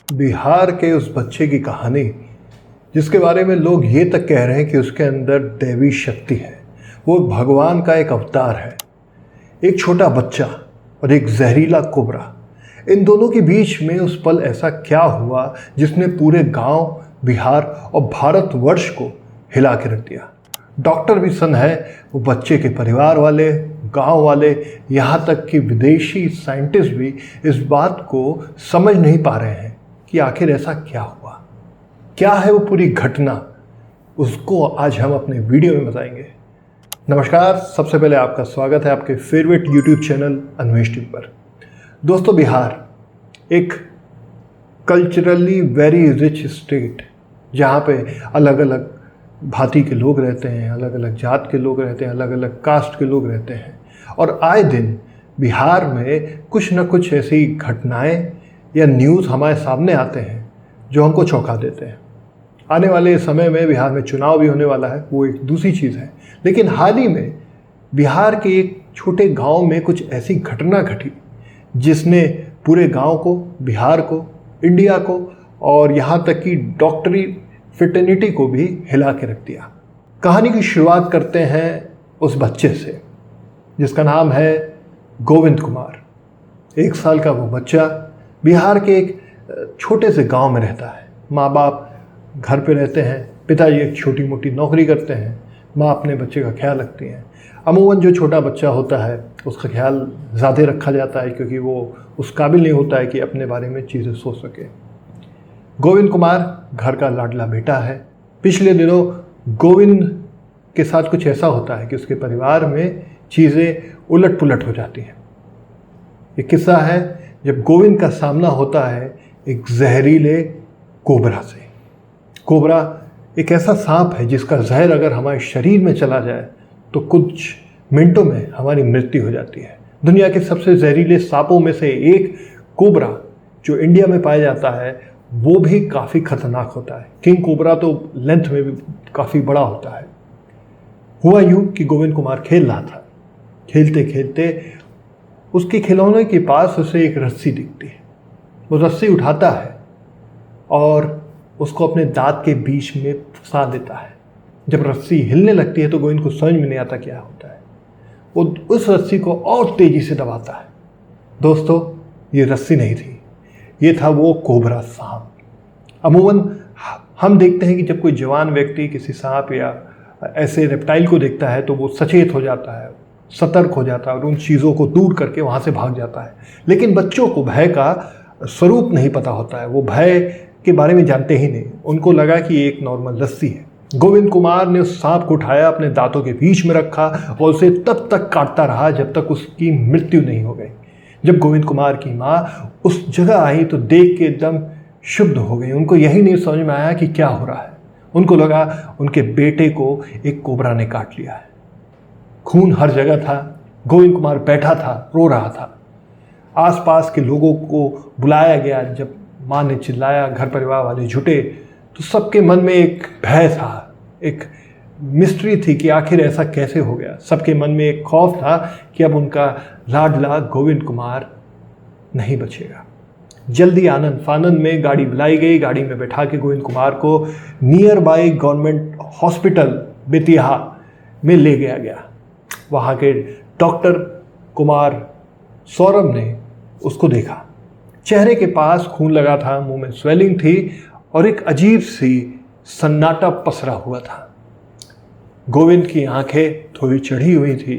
बिहार के उस बच्चे की कहानी जिसके बारे में लोग ये तक कह रहे हैं कि उसके अंदर दैवी शक्ति है, वो भगवान का एक अवतार है। एक छोटा बच्चा और एक जहरीला कोबरा, इन दोनों के बीच में उस पल ऐसा क्या हुआ जिसने पूरे गांव, बिहार और भारतवर्ष को हिला के रख दिया। डॉक्टर भी सन है, वो बच्चे के परिवार वाले, गांव वाले, यहाँ तक कि विदेशी साइंटिस्ट भी इस बात को समझ नहीं पा रहे हैं कि आखिर ऐसा क्या हुआ, क्या है वो पूरी घटना। उसको आज हम अपने वीडियो में बताएंगे। नमस्कार, सबसे पहले आपका स्वागत है आपके favourite YouTube channel Anvesh TV पर। दोस्तों, बिहार एक कल्चरली वेरी रिच स्टेट, जहाँ पे अलग अलग भांति के लोग रहते हैं, अलग अलग जात के लोग रहते हैं, अलग अलग कास्ट के लोग रहते हैं। और आए दिन बिहार में कुछ न कुछ ऐसी घटनाएं या न्यूज़ हमारे सामने आते हैं जो हमको चौंका देते हैं। आने वाले समय में बिहार में चुनाव भी होने वाला है, वो एक दूसरी चीज़ है। लेकिन हाल ही में बिहार के एक छोटे गांव में कुछ ऐसी घटना घटी जिसने पूरे गांव को, बिहार को, इंडिया को और यहाँ तक कि डॉक्टरी फिटर्निटी को भी हिला के रख दिया। कहानी की शुरुआत करते हैं उस बच्चे से जिसका नाम है गोविंद कुमार। 1 साल का वो बच्चा बिहार के एक छोटे से गांव में रहता है। माँ बाप घर पे रहते हैं, पिताजी एक छोटी मोटी नौकरी करते हैं, माँ अपने बच्चे का ख्याल रखती हैं। अमूमन जो छोटा बच्चा होता है उसका ख्याल ज़्यादा रखा जाता है क्योंकि वो उस काबिल नहीं होता है कि अपने बारे में चीज़ें सोच सके। गोविंद कुमार घर का लाडला बेटा है। पिछले दिनों गोविंद के साथ कुछ ऐसा होता है कि उसके परिवार में चीज़ें उलट पुलट हो जाती हैं। ये किस्सा है जब गोविंद का सामना होता है एक जहरीले कोबरा से। कोबरा एक ऐसा सांप है जिसका जहर अगर हमारे शरीर में चला जाए तो कुछ मिनटों में हमारी मृत्यु हो जाती है। दुनिया के सबसे जहरीले सांपों में से एक कोबरा जो इंडिया में पाया जाता है वो भी काफ़ी खतरनाक होता है। किंग कोबरा तो लेंथ में भी काफ़ी बड़ा होता है। हुआ यूँ कि गोविंद कुमार खेल रहा था। खेलते खेलते उसके खिलौने के पास उसे एक रस्सी दिखती है। वो रस्सी उठाता है और उसको अपने दांत के बीच में फंसा देता है। जब रस्सी हिलने लगती है तो गोविंद को समझ में नहीं आता क्या होता है। वो उस रस्सी को और तेज़ी से दबाता है। दोस्तों, ये रस्सी नहीं थी, ये था वो कोबरा सांप। अमूमन हम देखते हैं कि जब कोई जवान व्यक्ति किसी सांप या ऐसे रेप्टाइल को देखता है तो वो सचेत हो जाता है, सतर्क हो जाता है और उन चीज़ों को दूर करके वहाँ से भाग जाता है। लेकिन बच्चों को भय का स्वरूप नहीं पता होता है, वो भय के बारे में जानते ही नहीं। उनको लगा कि ये एक नॉर्मल रस्सी है। गोविंद कुमार ने उस सांप को उठाया, अपने दांतों के बीच में रखा और उसे तब तक काटता रहा जब तक उसकी मृत्यु नहीं हो गई। जब गोविंद कुमार की माँ उस जगह आई तो देख के एकदम शुद्ध हो गई। उनको यही नहीं समझ में आया कि क्या हो रहा है। उनको लगा उनके बेटे को एक कोबरा ने काट लिया है। खून हर जगह था। गोविंद कुमार बैठा था, रो रहा था। आसपास के लोगों को बुलाया गया। जब माँ ने चिल्लाया, घर परिवार वाले जुटे तो सबके मन में एक भय था, एक मिस्ट्री थी कि आखिर ऐसा कैसे हो गया। सबके मन में एक खौफ था कि अब उनका लाडला गोविंद कुमार नहीं बचेगा। जल्दी आनंद फानंद में गाड़ी बुलाई गई। गाड़ी में बैठा के गोविंद कुमार को near by government hospital Bettiah में ले गया। वहाँ के डॉक्टर कुमार सौरभ ने उसको देखा। चेहरे के पास खून लगा था, मुंह में स्वेलिंग थी और एक अजीब सी सन्नाटा पसरा हुआ था। गोविंद की आंखें थोड़ी चढ़ी हुई थी।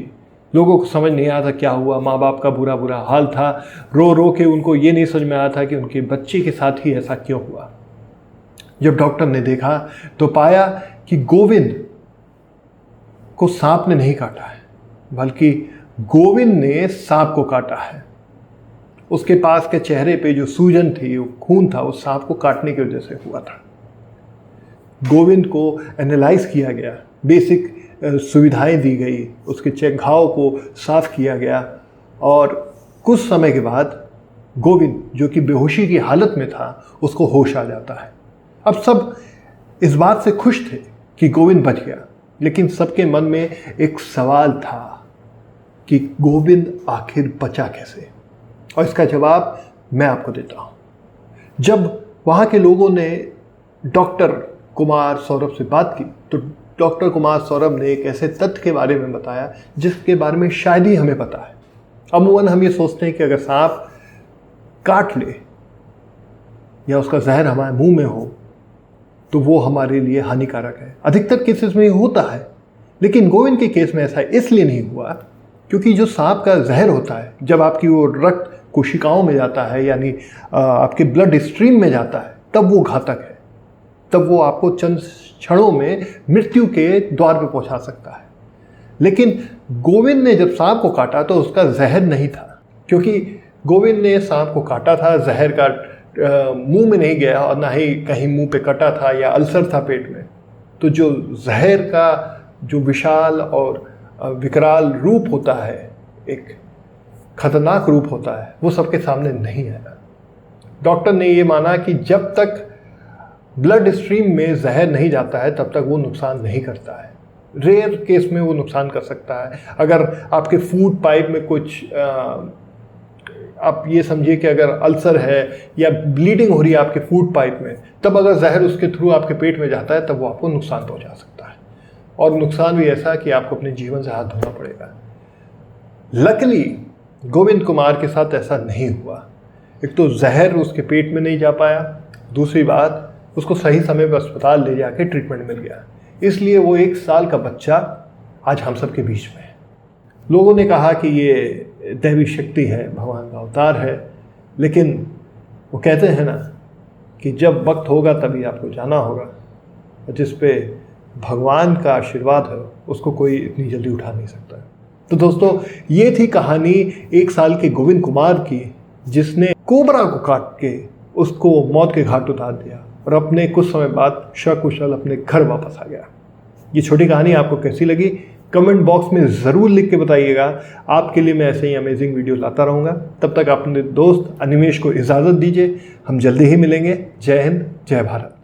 लोगों को समझ नहीं आया था क्या हुआ। माँ बाप का बुरा बुरा हाल था। रो रो के उनको ये नहीं समझ में आया था कि उनके बच्चे के साथ ही ऐसा क्यों हुआ। जब डॉक्टर ने देखा तो पाया कि गोविंद को सांप ने नहीं काटा है, बल्कि गोविंद ने सांप को काटा है। उसके पास के चेहरे पे जो सूजन थी, वो खून था, वो सांप को काटने की वजह से हुआ था। गोविंद को एनालाइज किया गया, बेसिक सुविधाएं दी गई, उसके घाव को साफ किया गया और कुछ समय के बाद गोविंद, जो कि बेहोशी की हालत में था, उसको होश आ जाता है। अब सब इस बात से खुश थे कि गोविंद बच गया, लेकिन सबके मन में एक सवाल था कि गोविंद आखिर बचा कैसे। और इसका जवाब मैं आपको देता हूँ। जब वहाँ के लोगों ने डॉक्टर कुमार सौरभ से बात की तो डॉक्टर कुमार सौरभ ने एक ऐसे तथ्य के बारे में बताया जिसके बारे में शायद ही हमें पता है। अमूमन हम ये सोचते हैं कि अगर सांप काट ले या उसका जहर हमारे मुंह में हो तो वो हमारे लिए हानिकारक है। अधिकतर केसेस में ये होता है, लेकिन गोविंद के केस में ऐसा इसलिए नहीं हुआ क्योंकि जो सांप का जहर होता है जब आपकी वो रक्त कोशिकाओं में जाता है, यानी आपके ब्लड स्ट्रीम में जाता है, तब वो घातक है। तब वो आपको चंद क्षणों में मृत्यु के द्वार पर पहुंचा सकता है। लेकिन गोविंद ने जब सांप को काटा तो उसका जहर नहीं था, क्योंकि गोविंद ने सांप को काटा था, जहर का मुंह में नहीं गया और ना ही कहीं मुंह पे कटा था या अल्सर था पेट में। तो जो जहर का जो विशाल और विकराल रूप होता है, एक खतरनाक रूप होता है, वो सबके सामने नहीं आया। डॉक्टर ने ये माना कि जब तक ब्लड स्ट्रीम में जहर नहीं जाता है तब तक वो नुकसान नहीं करता है। रेयर केस में वो नुकसान कर सकता है। अगर आपके फूड पाइप में कुछ आप ये समझिए कि अगर अल्सर है या ब्लीडिंग हो रही है आपके फूड पाइप में, तब अगर जहर उसके थ्रू आपके पेट में जाता है तब वो आपको नुकसान पहुंचा सकता है, और नुकसान भी ऐसा कि आपको अपने जीवन से हाथ धोना पड़ेगा। लकीली गोविंद कुमार के साथ ऐसा नहीं हुआ। एक तो जहर उसके पेट में नहीं जा पाया, दूसरी बात उसको सही समय पर अस्पताल ले जाके ट्रीटमेंट मिल गया। इसलिए वो 1 साल का बच्चा आज हम सब के बीच में है। लोगों ने कहा कि ये दैवी शक्ति है, भगवान का अवतार है, लेकिन वो कहते हैं ना कि जब वक्त होगा तभी आपको जाना होगा, और जिस पे भगवान का आशीर्वाद है उसको कोई इतनी जल्दी उठा नहीं सकता। तो दोस्तों, ये थी कहानी 1 साल के गोविंद कुमार की, जिसने कोबरा को काट के उसको मौत के घाट उतार दिया और अपने कुछ समय बाद सकुशल अपने घर वापस आ गया। ये छोटी कहानी आपको कैसी लगी कमेंट बॉक्स में ज़रूर लिख के बताइएगा। आपके लिए मैं ऐसे ही अमेजिंग वीडियो लाता रहूँगा। तब तक अपने दोस्त अनिमेश को इजाज़त दीजिए। हम जल्दी ही मिलेंगे। जय हिंद, जय भारत।